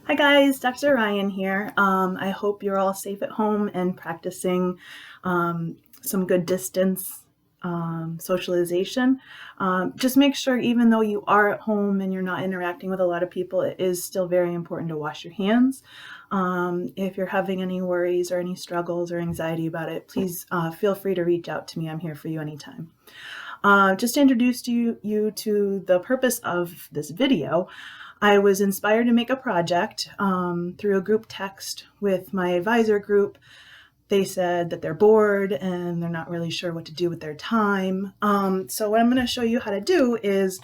Hi guys, Dr. Ryan here. I hope you're all safe at home and practicing some good distance socialization. Just make sure, even though you are at home and you're not interacting with a lot of people, it is still very important to wash your hands. If you're having any worries or any struggles or anxiety about it, please feel free to reach out to me. I'm here for you anytime. Just to introduce you to the purpose of this video, I was inspired to make a project through a group text with my advisor group. They said that they're bored and they're not really sure what to do with their time. So what I'm going to show you how to do is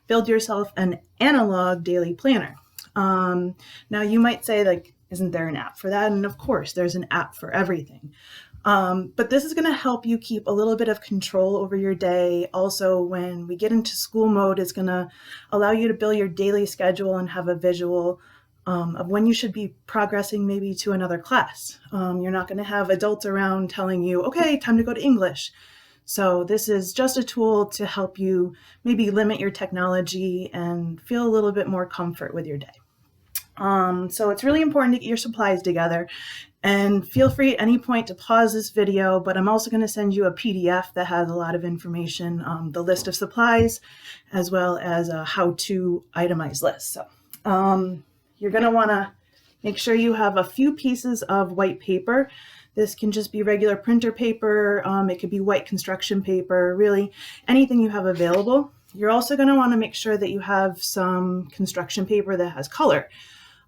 build yourself an analog daily planner. Now you might say, like, isn't there an app for that? And of course, there's an app for everything. But this is going to help you keep a little bit of control over your day. Also, when we get into school mode, it's going to allow you to build your daily schedule and have a visual of when you should be progressing maybe to another class. You're not going to have adults around telling you, okay, time to go to English. So this is just a tool to help you maybe limit your technology and feel a little bit more comfort with your day. So it's really important to get your supplies together, and feel free at any point to pause this video, but I'm also going to send you a PDF that has a lot of information, the list of supplies, as well as a how-to itemized list. So you're going to want to make sure you have a few pieces of white paper. This can just be regular printer paper. It could be white construction paper, really anything you have available. You're also going to want to make sure that you have some construction paper that has color.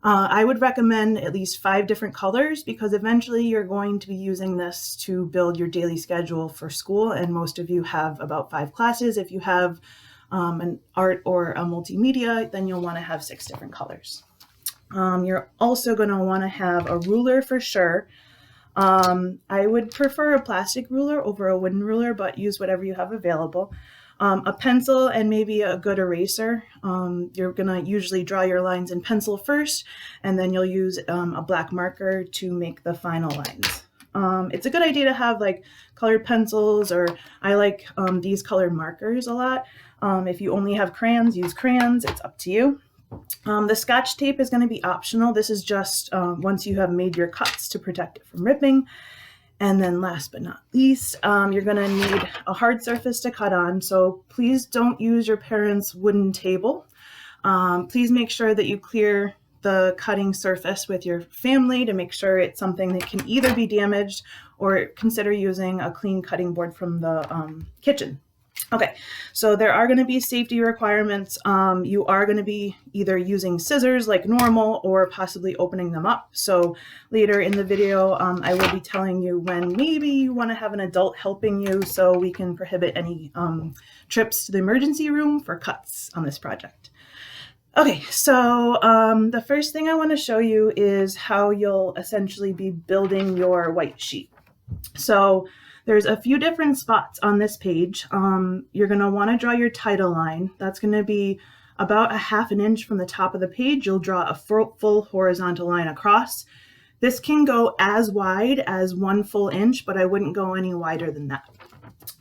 I would recommend at least 5 different colors, because eventually you're going to be using this to build your daily schedule for school, and most of you have about 5 classes. If you have an art or a multimedia, then you'll want to have 6 different colors. You're also going to want to have a ruler for sure. I would prefer a plastic ruler over a wooden ruler, but use whatever you have available. A pencil and maybe a good eraser. You're going to usually draw your lines in pencil first, and then you'll use a black marker to make the final lines. It's a good idea to have like colored pencils, or I like these colored markers a lot. If you only have crayons, use crayons. It's up to you. The Scotch tape is going to be optional. This is just once you have made your cuts to protect it from ripping. And then last but not least, you're going to need a hard surface to cut on. So please don't use your parents' wooden table. Please make sure that you clear the cutting surface with your family to make sure it's something that can either be damaged, or consider using a clean cutting board from the kitchen. Okay, so there are going to be safety requirements. You are going to be either using scissors like normal, or possibly opening them up. So later in the video, I will be telling you when maybe you want to have an adult helping you, so we can prohibit any trips to the emergency room for cuts on this project. Okay, so the first thing I want to show you is how you'll essentially be building your white sheet. So there's a few different spots on this page. You're going to want to draw your title line. That's going to be about a ½ inch from the top of the page. You'll draw a full horizontal line across. This can go as wide as 1 full inch, but I wouldn't go any wider than that.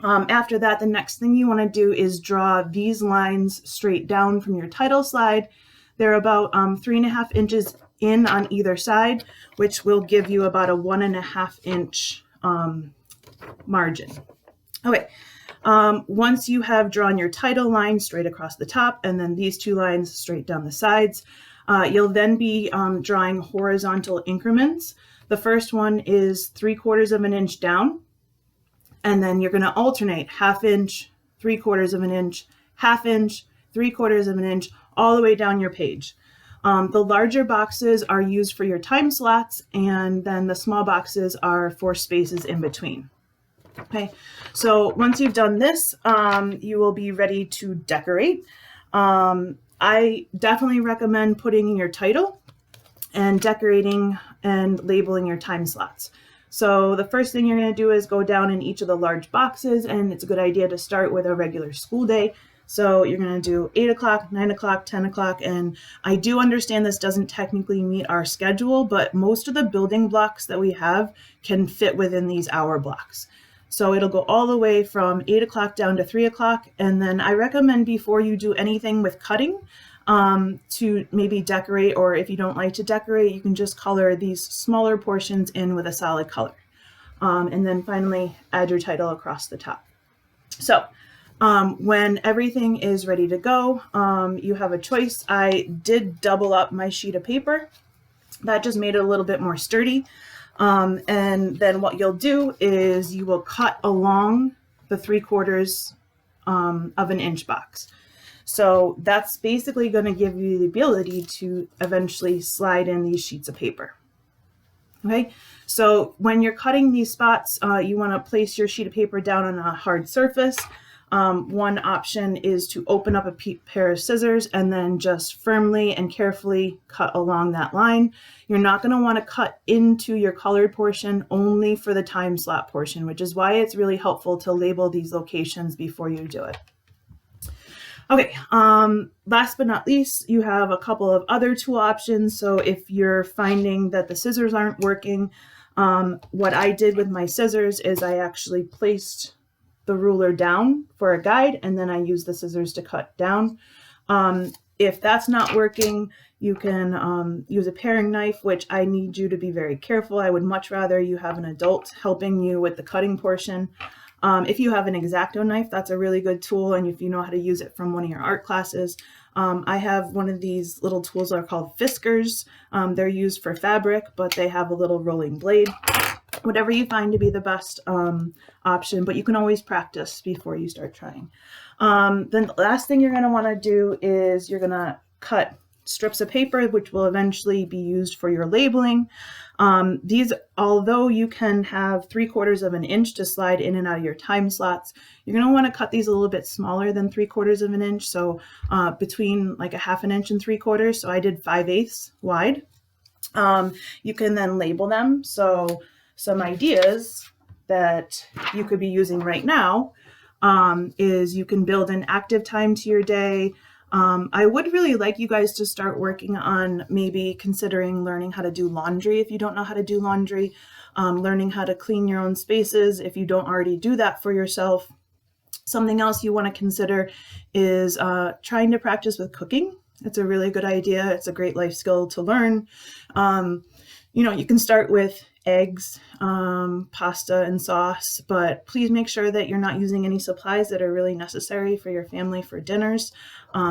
After that, the next thing you want to do is draw these lines straight down from your title slide. They're about 3½ inches in on either side, which will give you about a 1½ inch margin. Okay, once you have drawn your title line straight across the top, and then these 2 lines straight down the sides, you'll then be drawing horizontal increments. The first one is 3/4 inch down, and then you're going to alternate 1/2 inch, 3/4 inch, 1/2 inch, 3/4 inch, all the way down your page. The larger boxes are used for your time slots, and then the small boxes are for spaces in between. Okay, so once you've done this, you will be ready to decorate. I definitely recommend putting in your title and decorating and labeling your time slots. So the first thing you're going to do is go down in each of the large boxes, and it's a good idea to start with a regular school day. So you're going to do 8 o'clock, 9 o'clock, 10 o'clock, and I do understand this doesn't technically meet our schedule, but most of the building blocks that we have can fit within these hour blocks. So it'll go all the way from 8 o'clock down to 3 o'clock. And then I recommend, before you do anything with cutting, to maybe decorate, or if you don't like to decorate, you can just color these smaller portions in with a solid color. And then finally add your title across the top. So when everything is ready to go, you have a choice. I did double up my sheet of paper. That just made it a little bit more sturdy. And then what you'll do is you will cut along the 3/4 of an inch box. So that's basically going to give you the ability to eventually slide in these sheets of paper. Okay, so when you're cutting these spots, you want to place your sheet of paper down on a hard surface. One option is to open up a pair of scissors and then just firmly and carefully cut along that line. You're not going to want to cut into your colored portion, only for the time slot portion, which is why it's really helpful to label these locations before you do it. Okay, last but not least, you have a couple of other tool options. So if you're finding that the scissors aren't working, what I did with my scissors is I actually placed the ruler down for a guide, and then I use the scissors to cut down. If that's not working, you can use a paring knife, which I need you to be very careful. I would much rather you have an adult helping you with the cutting portion. If you have an X-Acto knife, that's a really good tool, and if you know how to use it from one of your art classes. I have one of these little tools that are called Fiskars. They're used for fabric, but they have a little rolling blade. Whatever you find to be the best option, but you can always practice before you start trying. Then the last thing you're going to want to do is you're going to cut strips of paper, which will eventually be used for your labeling. These, although you can have 3/4 of an inch to slide in and out of your time slots, you're going to want to cut these a little bit smaller than 3/4 of an inch. So between like a 1/2 inch and 3/4. So I did 5/8 wide. You can then label them. So some ideas that you could be using right now is you can build an active time to your day. I would really like you guys to start working on maybe considering learning how to do laundry if you don't know how to do laundry, learning how to clean your own spaces if you don't already do that for yourself. Something else you want to consider is trying to practice with cooking. It's a really good idea. It's a great life skill to learn. You can start with eggs, pasta, and sauce, but please make sure that you're not using any supplies that are really necessary for your family for dinners.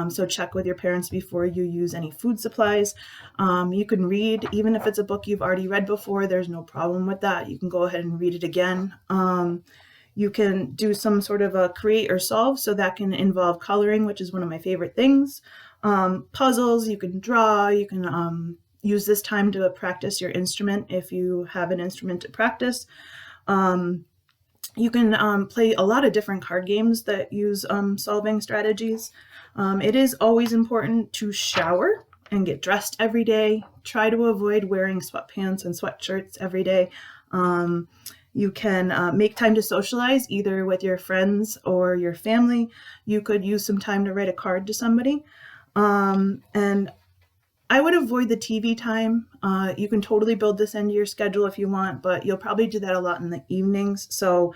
So check with your parents before you use any food supplies. You can read, even if it's a book you've already read before, there's no problem with that. You can go ahead and read it again. You can do some sort of a create or solve, so that can involve coloring, which is one of my favorite things. Puzzles, you can draw, you can use this time to practice your instrument if you have an instrument to practice. You can play a lot of different card games that use solving strategies. It is always important to shower and get dressed every day. Try to avoid wearing sweatpants and sweatshirts every day. You can make time to socialize either with your friends or your family. You could use some time to write a card to somebody. And I would avoid the TV time. You can totally build this into your schedule if you want, but you'll probably do that a lot in the evenings. So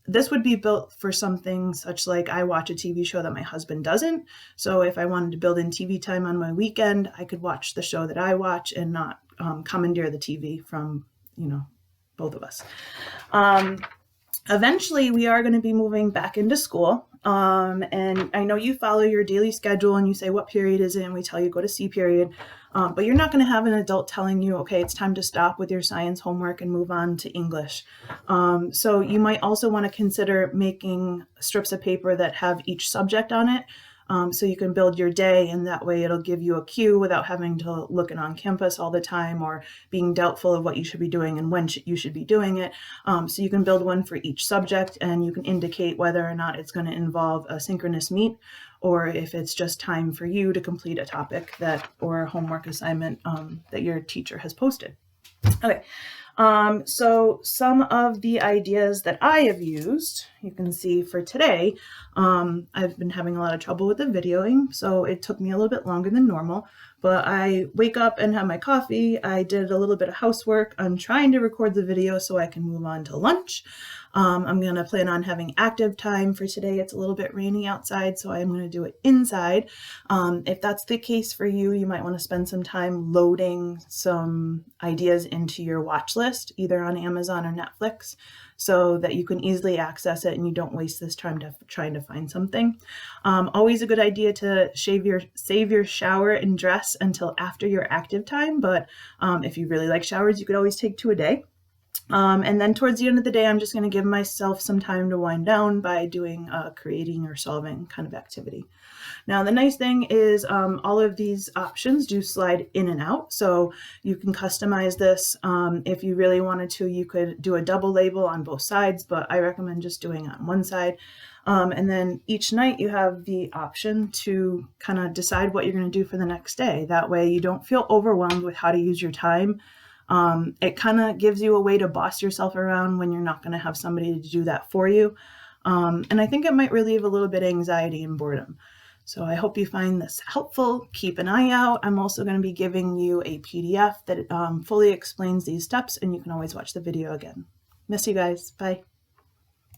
this would be built for something such like I watch a TV show that my husband doesn't. So if I wanted to build in TV time on my weekend, I could watch the show that I watch and not commandeer the TV from, both of us. Eventually, we are going to be moving back into school. And I know you follow your daily schedule and you say, what period is it? And we tell you go to C period. But you're not going to have an adult telling you, okay, it's time to stop with your science homework and move on to English. So you might also want to consider making strips of paper that have each subject on it. So you can build your day, and that way it'll give you a cue without having to look it on campus all the time or being doubtful of what you should be doing and when you should be doing it. So you can build one for each subject, and you can indicate whether or not it's going to involve a synchronous meet or if it's just time for you to complete a topic or a homework assignment that your teacher has posted. Okay. So some of the ideas that I have used, you can see for today, I've been having a lot of trouble with the videoing, so it took me a little bit longer than normal, but I wake up and have my coffee. I did a little bit of housework. I'm trying to record the video so I can move on to lunch. I'm going to plan on having active time for today. It's a little bit rainy outside, so I'm going to do it inside. If that's the case for you, you might want to spend some time loading some ideas into your watch list, either on Amazon or Netflix, so that you can easily access it and you don't waste this time trying to find something. Always a good idea to save your shower and dress until after your active time, but if you really like showers, you could always take 2 a day. And then towards the end of the day, I'm just going to give myself some time to wind down by doing a creating or solving kind of activity. Now, the nice thing is all of these options do slide in and out, so you can customize this. If you really wanted to, you could do a double label on both sides, but I recommend just doing it on one side. And then each night you have the option to kind of decide what you're going to do for the next day. That way you don't feel overwhelmed with how to use your time. It kind of gives you a way to boss yourself around when you're not going to have somebody to do that for you. And I think it might relieve a little bit of anxiety and boredom. So I hope you find this helpful. Keep an eye out. I'm also going to be giving you a PDF that fully explains these steps, and you can always watch the video again. Miss you guys. Bye.